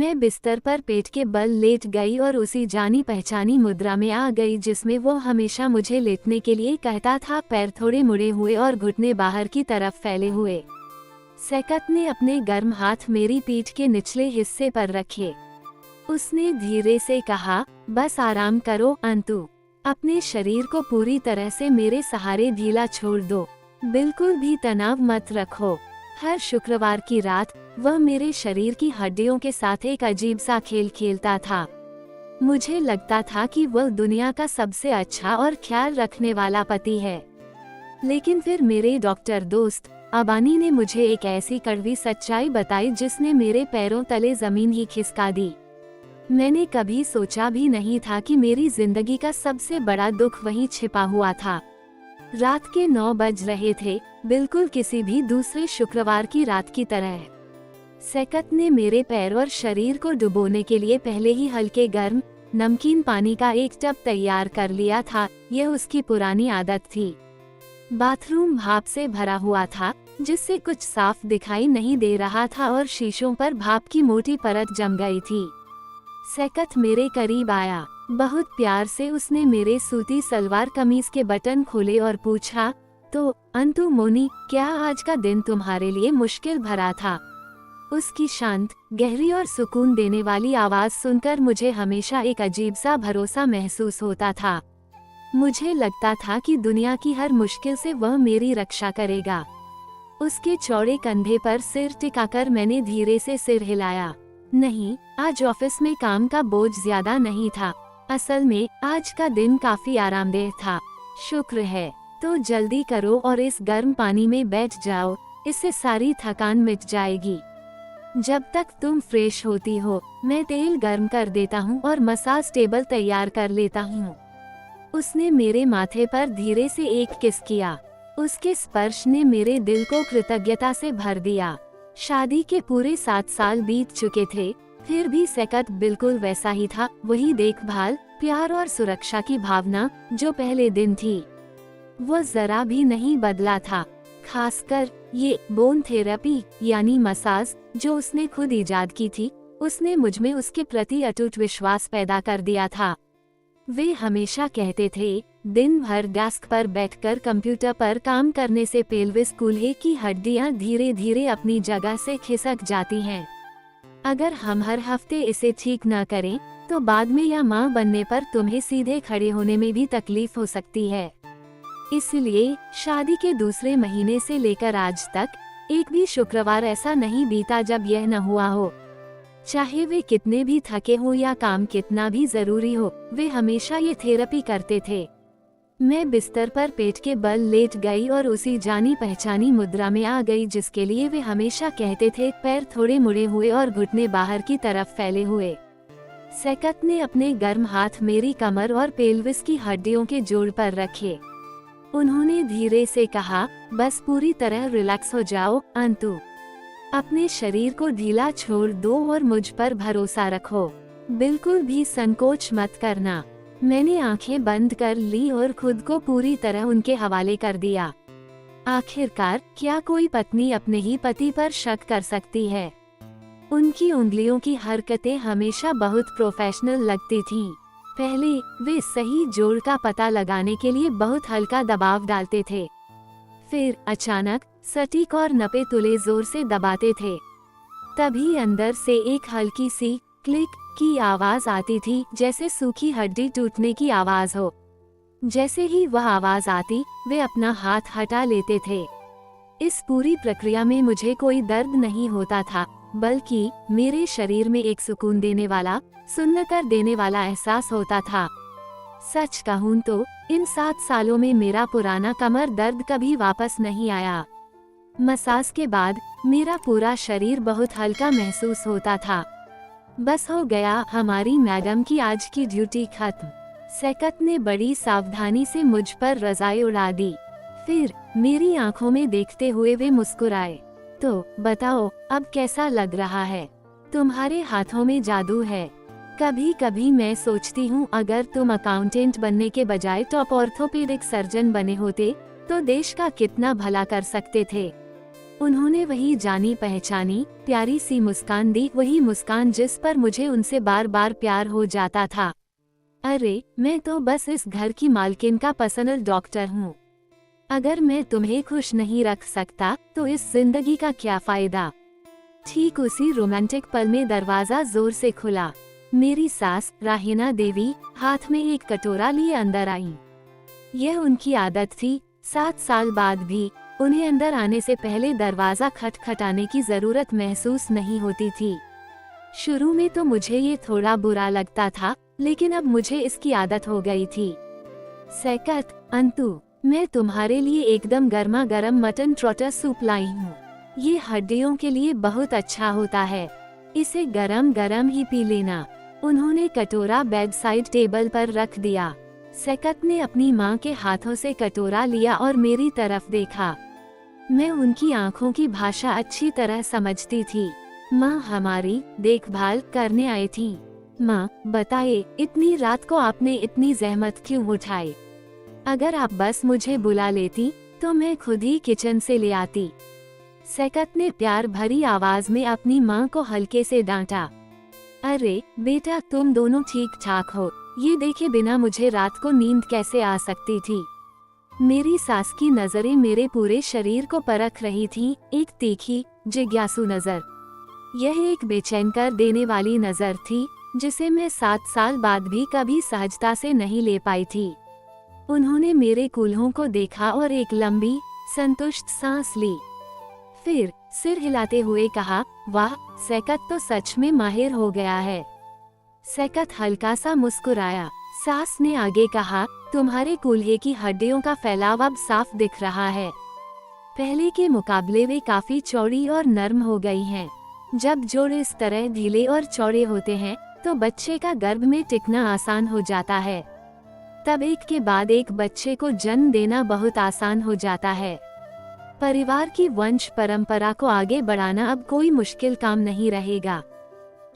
मैं बिस्तर पर पेट के बल लेट गई और उसी जानी पहचानी मुद्रा में आ गई जिसमें वो हमेशा मुझे लेटने के लिए कहता था। पैर थोड़े मुड़े हुए और घुटने बाहर की तरफ फैले हुए। सकत ने अपने गर्म हाथ मेरी पीठ के निचले हिस्से पर रखे। उसने धीरे से कहा, बस आराम करो अंतु। अपने शरीर को पूरी तरह से मेरे सहारे ढीला छोड़ दो। बिल्कुल भी तनाव मत रखो। हर शुक्रवार की रात वह मेरे शरीर की हड्डियों के साथ एक अजीब सा खेल खेलता था। मुझे लगता था कि वह दुनिया का सबसे अच्छा और ख्याल रखने वाला पति है। लेकिन फिर मेरे डॉक्टर दोस्त अबानी ने मुझे एक ऐसी कड़वी सच्चाई बताई जिसने मेरे पैरों तले जमीन ही खिसका दी। मैंने कभी सोचा भी नहीं था कि मेरी जिंदगी का सबसे बड़ा दुख वहीं छिपा हुआ था। रात के 9 बज रहे थे, बिल्कुल किसी भी दूसरे शुक्रवार की रात की तरह। सकत ने मेरे पैर और शरीर को डुबोने के लिए पहले ही हल्के गर्म नमकीन पानी का एक टब तैयार कर लिया था। यह उसकी पुरानी आदत थी। बाथरूम भाप से भरा हुआ था, जिससे कुछ साफ दिखाई नहीं दे रहा था और शीशों पर भाप की मोटी परत जम गई थी। सकत मेरे करीब आया। बहुत प्यार से उसने मेरे सूती सलवार कमीज के बटन खोले और पूछा, तो अंतु मोनी, क्या आज का दिन तुम्हारे लिए मुश्किल भरा था? उसकी शांत, गहरी और सुकून देने वाली आवाज सुनकर मुझे हमेशा एक अजीब सा भरोसा महसूस होता था। मुझे लगता था कि दुनिया की हर मुश्किल से वह मेरी रक्षा करेगा। उसके चौड़े कंधे पर सिर टिकाकर मैंने धीरे से सिर हिलाया। नहीं, आज ऑफिस में काम का बोझ ज्यादा नहीं था। असल में आज का दिन काफी आरामदेह था। शुक्र है। तो जल्दी करो और इस गर्म पानी में बैठ जाओ, इससे सारी थकान मिट जाएगी। जब तक तुम फ्रेश होती हो, मैं तेल गर्म कर देता हूँ और मसाज टेबल तैयार कर लेता हूँ। उसने मेरे माथे पर धीरे से एक किस किया। उसके स्पर्श ने मेरे दिल को कृतज्ञता से भर दिया। शादी के पूरे 7 साल बीत चुके थे, फिर भी सकत बिल्कुल वैसा ही था। वही देखभाल, प्यार और सुरक्षा की भावना जो पहले दिन थी, वो जरा भी नहीं बदला था। खासकर ये बोन थेरेपी यानी मसाज जो उसने खुद इजाद की थी, उसने मुझमें उसके प्रति अटूट विश्वास पैदा कर दिया था। वे हमेशा कहते थे, दिन भर डेस्क पर बैठकर कंप्यूटर पर काम करने से पेल्विस कूल्हे की हड्डियां धीरे धीरे अपनी जगह से खिसक जाती हैं। अगर हम हर हफ्ते इसे ठीक न करें, तो बाद में या मां बनने पर तुम्हें सीधे खड़े होने में भी तकलीफ हो सकती है। इसलिए शादी के दूसरे महीने से लेकर आज तक एक भी शुक्रवार ऐसा नहीं बीता जब यह न हुआ हो। चाहे वे कितने भी थके हो या काम कितना भी जरूरी हो, वे हमेशा ये थेरेपी करते थे। मैं बिस्तर पर पेट के बल लेट गई और उसी जानी पहचानी मुद्रा में आ गई जिसके लिए वे हमेशा कहते थे। पैर थोड़े मुड़े हुए और घुटने बाहर की तरफ फैले हुए। सकत ने अपने गर्म हाथ मेरी कमर और पेल्विस की हड्डियों के जोड़ पर रखे। उन्होंने धीरे से कहा, बस पूरी तरह रिलैक्स हो जाओ अंतु। अपने शरीर को ढीला छोड़ दो और मुझ पर भरोसा रखो। बिल्कुल भी संकोच मत करना। मैंने आंखें बंद कर ली और खुद को पूरी तरह उनके हवाले कर दिया। आखिरकार क्या कोई पत्नी अपने ही पति पर शक कर सकती है? उनकी उंगलियों की हरकतें हमेशा बहुत प्रोफेशनल लगती थीं। पहले वे सही जोड़ का पता लगाने के लिए बहुत हल्का दबाव डालते थे, फिर अचानक सटीक और नपे तुले जोर से दबाते थे। तभी अंदर से एक हल्की सी क्लिक की आवाज आती थी, जैसे सूखी हड्डी टूटने की आवाज हो। जैसे ही वह आवाज आती, वे अपना हाथ हटा लेते थे। इस पूरी प्रक्रिया में मुझे कोई दर्द नहीं होता था, बल्कि मेरे शरीर में एक सुकून देने वाला, सुन्न कर देने वाला एहसास होता था। सच कहूँ तो इन 7 सालों में मेरा पुराना कमर दर्द कभी वापस नहीं आया। मसाज के बाद मेरा पूरा शरीर बहुत हल्का महसूस होता था। बस हो गया हमारी मैडम की आज की ड्यूटी खत्म। सकत ने बड़ी सावधानी से मुझ पर रजाई उड़ा दी। फिर मेरी आंखों में देखते हुए वे मुस्कुराए। तो बताओ, अब कैसा लग रहा है? तुम्हारे हाथों में जादू है। कभी कभी मैं सोचती हूँ, अगर तुम अकाउंटेंट बनने के बजाय टॉप ऑर्थोपेडिक सर्जन बने होते तो देश का कितना भला कर सकते थे। उन्होंने वही जानी पहचानी प्यारी सी मुस्कान दी, वही मुस्कान जिस पर मुझे उनसे बार बार प्यार हो जाता था। अरे, मैं तो बस इस घर की मालकिन का पर्सनल डॉक्टर हूँ। अगर मैं तुम्हें खुश नहीं रख सकता तो इस जिंदगी का क्या फायदा। ठीक उसी रोमांटिक पल में दरवाजा जोर से खुला। मेरी सास राहिना देवी हाथ में एक कटोरा लिए अंदर आई। यह उनकी आदत थी। 7 साल बाद भी उन्हें अंदर आने से पहले दरवाजा खटखटाने की जरूरत महसूस नहीं होती थी। शुरू में तो मुझे ये थोड़ा बुरा लगता था, लेकिन अब मुझे इसकी आदत हो गई थी। सैकत, अंतु, मैं तुम्हारे लिए एकदम गर्मा गर्म मटन ट्रोटर सूप लाई हूँ। ये हड्डियों के लिए बहुत अच्छा होता है। इसे गरम गरम ही पी लेना। उन्होंने कटोरा बेड साइड टेबल पर रख दिया। सैकत ने अपनी माँ के हाथों से कटोरा लिया और मेरी तरफ देखा। मैं उनकी आंखों की भाषा अच्छी तरह समझती थी। माँ हमारी देखभाल करने आई थी। माँ बताइए, इतनी रात को आपने इतनी जहमत क्यों उठाई? अगर आप बस मुझे बुला लेती तो मैं खुद ही किचन से ले आती। सैकत ने प्यार भरी आवाज में अपनी माँ को हल्के से डांटा। अरे बेटा, तुम दोनों ठीक ठाक हो? ये देखे बिना मुझे रात को नींद कैसे आ सकती थी? मेरी सास की नजरें मेरे पूरे शरीर को परख रही थीं, एक तीखी जिज्ञासु नजर। यह एक बेचैन कर देने वाली नजर थी जिसे मैं 7 साल बाद भी कभी सहजता से नहीं ले पाई थी। उन्होंने मेरे कूल्हों को देखा और एक लंबी संतुष्ट सांस ली। फिर सिर हिलाते हुए कहा, वाह, सैकत तो सच में माहिर हो गया है। सैकत हल्का सा मुस्कुराया। सास ने आगे कहा, तुम्हारे कूल्हे की हड्डियों का फैलाव अब साफ दिख रहा है। पहले के मुकाबले वे काफी चौड़ी और नर्म हो गई हैं। जब जोड़ इस तरह ढीले और चौड़े होते हैं तो बच्चे का गर्भ में टिकना आसान हो जाता है। तब एक के बाद एक बच्चे को जन्म देना बहुत आसान हो जाता है। परिवार की वंश परंपरा को आगे बढ़ाना अब कोई मुश्किल काम नहीं रहेगा।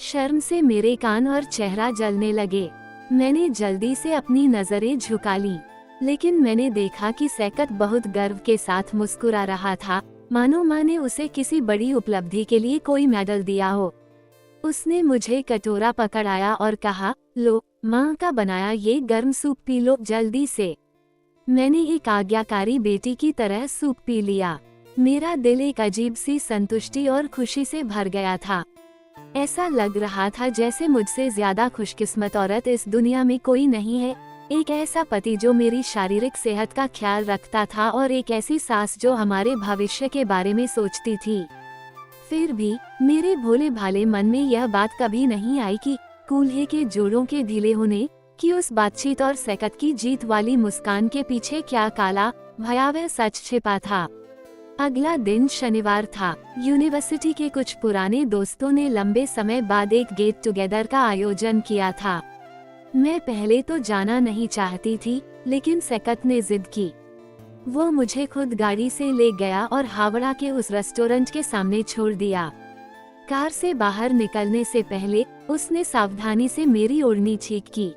शर्म से मेरे कान और चेहरा जलने लगे। मैंने जल्दी से अपनी नजरें झुका ली, लेकिन मैंने देखा कि सैकत बहुत गर्व के साथ मुस्कुरा रहा था, मानो माँ ने उसे किसी बड़ी उपलब्धि के लिए कोई मेडल दिया हो। उसने मुझे कटोरा पकड़ाया और कहा, लो, माँ का बनाया ये गर्म सूप पी लो जल्दी से। मैंने एक आज्ञाकारी बेटी की तरह सूप पी लिया। मेरा दिल एक अजीब सी संतुष्टि और खुशी से भर गया था। ऐसा लग रहा था जैसे मुझसे ज्यादा खुशकिस्मत औरत इस दुनिया में कोई नहीं है। एक ऐसा पति जो मेरी शारीरिक सेहत का ख्याल रखता था और एक ऐसी सास जो हमारे भविष्य के बारे में सोचती थी। फिर भी मेरे भोले भाले मन में यह बात कभी नहीं आई कि कूल्हे के जोड़ों के ढीले होने कि उस बातचीत और सैकत की जीत वाली मुस्कान के पीछे क्या काला भयावह सच छिपा था। अगला दिन शनिवार था। यूनिवर्सिटी के कुछ पुराने दोस्तों ने लंबे समय बाद एक गेट टुगेदर का आयोजन किया था। मैं पहले तो जाना नहीं चाहती थी, लेकिन सैकत ने जिद की। वो मुझे खुद गाड़ी से ले गया और हावड़ा के उस रेस्टोरेंट के सामने छोड़ दिया। कार से बाहर निकलने से पहले उसने सावधानी से मेरी ओढ़नी ठीक की।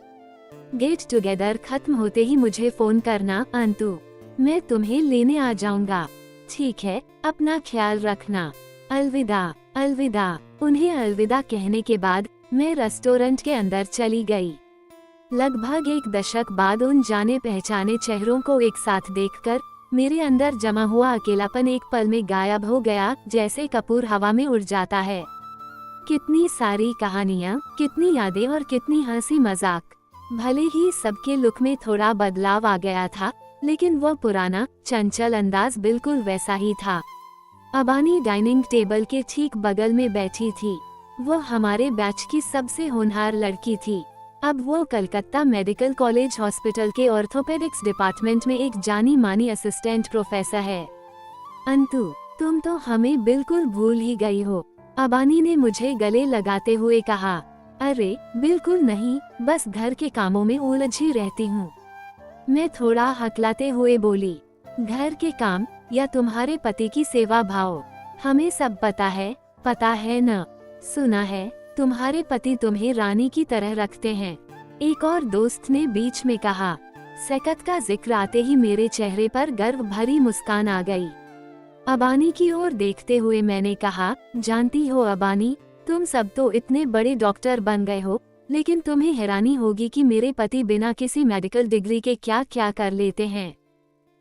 गेट टुगेदर खत्म होते ही मुझे फोन करना, अंतु, मैं तुम्हें लेने आ जाऊंगा। ठीक है, अपना ख्याल रखना। अलविदा। अलविदा। उन्हें अलविदा कहने के बाद मैं रेस्टोरेंट के अंदर चली गई। लगभग 1 दशक बाद उन जाने पहचाने चेहरों को एक साथ देखकर मेरे अंदर जमा हुआ अकेलापन एक पल में गायब हो गया, जैसे कपूर हवा में उड़ जाता है। कितनी सारी कहानियाँ, कितनी यादें और कितनी हंसी मजाक। भले ही सबके लुक में थोड़ा बदलाव आ गया था, लेकिन वह पुराना चंचल अंदाज बिल्कुल वैसा ही था। अबानी डाइनिंग टेबल के ठीक बगल में बैठी थी। वह हमारे बैच की सबसे होनहार लड़की थी। अब वो कलकत्ता मेडिकल कॉलेज हॉस्पिटल के ऑर्थोपेडिक्स डिपार्टमेंट में एक जानी मानी असिस्टेंट प्रोफेसर है। अंतु, तुम तो हमें बिल्कुल भूल ही गई हो, अबानी ने मुझे गले लगाते हुए कहा। अरे बिल्कुल नहीं, बस घर के कामों में उलझी रहती हूँ। मैं थोड़ा हकलाते हुए बोली, घर के काम या तुम्हारे पति की सेवा भाव? हमें सब पता है न? सुना है तुम्हारे पति तुम्हें रानी की तरह रखते हैं, एक और दोस्त ने बीच में कहा। सैकत का जिक्र आते ही मेरे चेहरे पर गर्व भरी मुस्कान आ गई। अबानी की ओर देखते हुए मैंने कहा, जानती हो अबानी, तुम सब तो इतने बड़े डॉक्टर बन गए हो, लेकिन तुम्हें हैरानी होगी कि मेरे पति बिना किसी मेडिकल डिग्री के क्या क्या कर लेते हैं।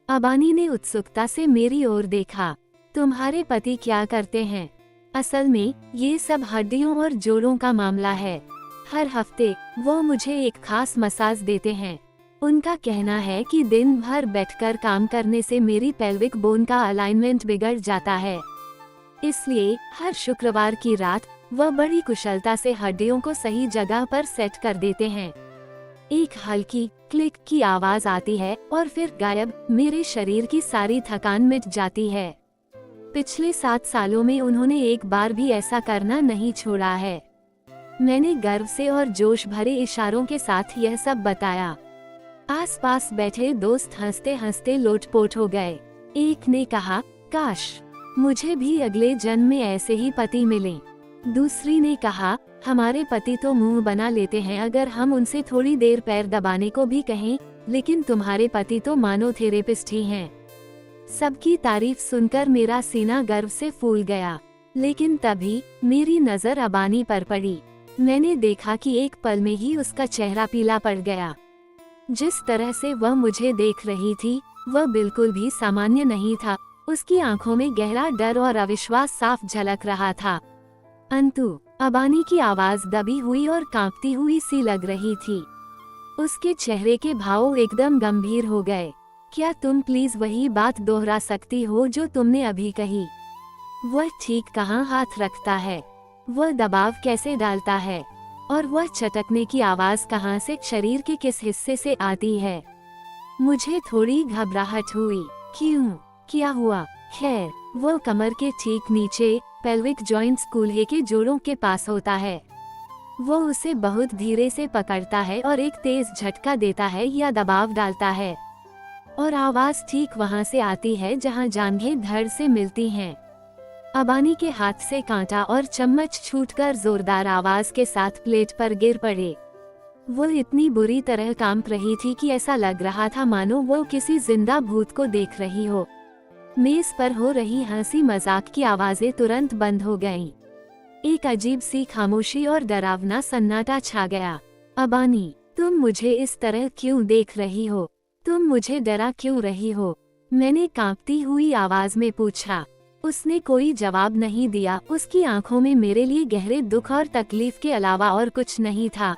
अबानी ने उत्सुकता से मेरी ओर देखा। तुम्हारे पति क्या करते हैं? असल में ये सब हड्डियों और जोड़ों का मामला है। हर हफ्ते वो मुझे एक खास मसाज देते हैं। उनका कहना है कि दिन भर बैठकर काम करने से मेरी पेल्विक बोन का अलाइनमेंट बिगड़ जाता है, इसलिए हर शुक्रवार की रात वह बड़ी कुशलता से हड्डियों को सही जगह पर सेट कर देते हैं। एक हल्की क्लिक की आवाज आती है और फिर गायब, मेरे शरीर की सारी थकान मिट जाती है। पिछले 7 सालों में उन्होंने एक बार भी ऐसा करना नहीं छोड़ा है। मैंने गर्व से और जोश भरे इशारों के साथ यह सब बताया। आसपास बैठे दोस्त हंसते हंसते लोटपोट हो गए। एक ने कहा, काश मुझे भी अगले जन्म में ऐसे ही पति मिले। दूसरी ने कहा, हमारे पति तो मुंह बना लेते हैं अगर हम उनसे थोड़ी देर पैर दबाने को भी कहें, लेकिन तुम्हारे पति तो मानो थेरेपिस्ट ही हैं। सबकी तारीफ सुनकर मेरा सीना गर्व से फूल गया। लेकिन तभी मेरी नजर अबानी पर पड़ी। मैंने देखा कि एक पल में ही उसका चेहरा पीला पड़ गया। जिस तरह से वह मुझे देख रही थी वह बिल्कुल भी सामान्य नहीं था। उसकी आंखों में गहरा डर और अविश्वास साफ झलक रहा था। अंतु अबानी की आवाज दबी हुई और कांपती हुई सी लग रही थी। उसके चेहरे के भाव एकदम गंभीर हो गए। क्या तुम प्लीज वही बात दोहरा सकती हो जो तुमने अभी कही? वह ठीक कहाँ हाथ रखता है? वह दबाव कैसे डालता है? और वह चटकने की आवाज कहाँ से, शरीर के किस हिस्से से आती है? मुझे थोड़ी घबराहट हुई। क्यों? क्या हुआ? खैर, वह कमर के ठीक नीचे पेल्विक जॉइंट्स कूल्हे के जोड़ों के पास होता है। वो उसे बहुत धीरे से पकड़ता है और एक तेज झटका देता है या दबाव डालता है, और आवाज ठीक वहाँ से आती है जहाँ जांघें धड़ से मिलती हैं। अबानी के हाथ से कांटा और चम्मच छूटकर जोरदार आवाज के साथ प्लेट पर गिर पड़े। वो इतनी बुरी तरह कांप रही थी कि ऐसा लग रहा था मानो वो किसी जिंदा भूत को देख रही हो। मेज पर हो रही हंसी मजाक की आवाजें तुरंत बंद हो गईं। एक अजीब सी खामोशी और डरावना सन्नाटा छा गया। अबानी, तुम मुझे इस तरह क्यों देख रही हो? तुम मुझे डरा क्यों रही हो? मैंने कांपती हुई आवाज में पूछा। उसने कोई जवाब नहीं दिया। उसकी आंखों में मेरे लिए गहरे दुख और तकलीफ के अलावा और कुछ नहीं था।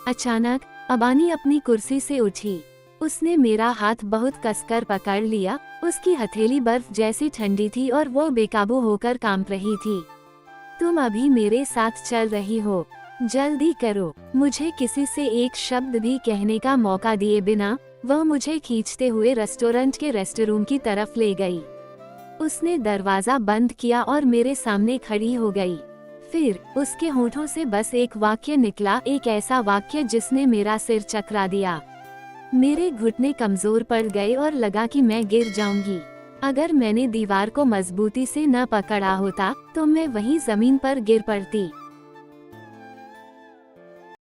अचानक अबानी अपनी कुर्सी से उठी। उसने मेरा हाथ बहुत कसकर पकड़ लिया। उसकी हथेली बर्फ जैसी ठंडी थी और वो बेकाबू होकर कांप रही थी। तुम अभी मेरे साथ चल रही हो, जल्दी करो। मुझे किसी से एक शब्द भी कहने का मौका दिए बिना वह मुझे खींचते हुए रेस्टोरेंट के रेस्टरूम की तरफ ले गई। उसने दरवाजा बंद किया और मेरे सामने खड़ी हो गई। फिर उसके होठों से बस एक वाक्य निकला, एक ऐसा वाक्य जिसने मेरा सिर चकरा दिया। मेरे घुटने कमजोर पड़ गए और लगा कि मैं गिर जाऊंगी। अगर मैंने दीवार को मजबूती से न पकड़ा होता तो मैं वहीं जमीन पर गिर पड़ती।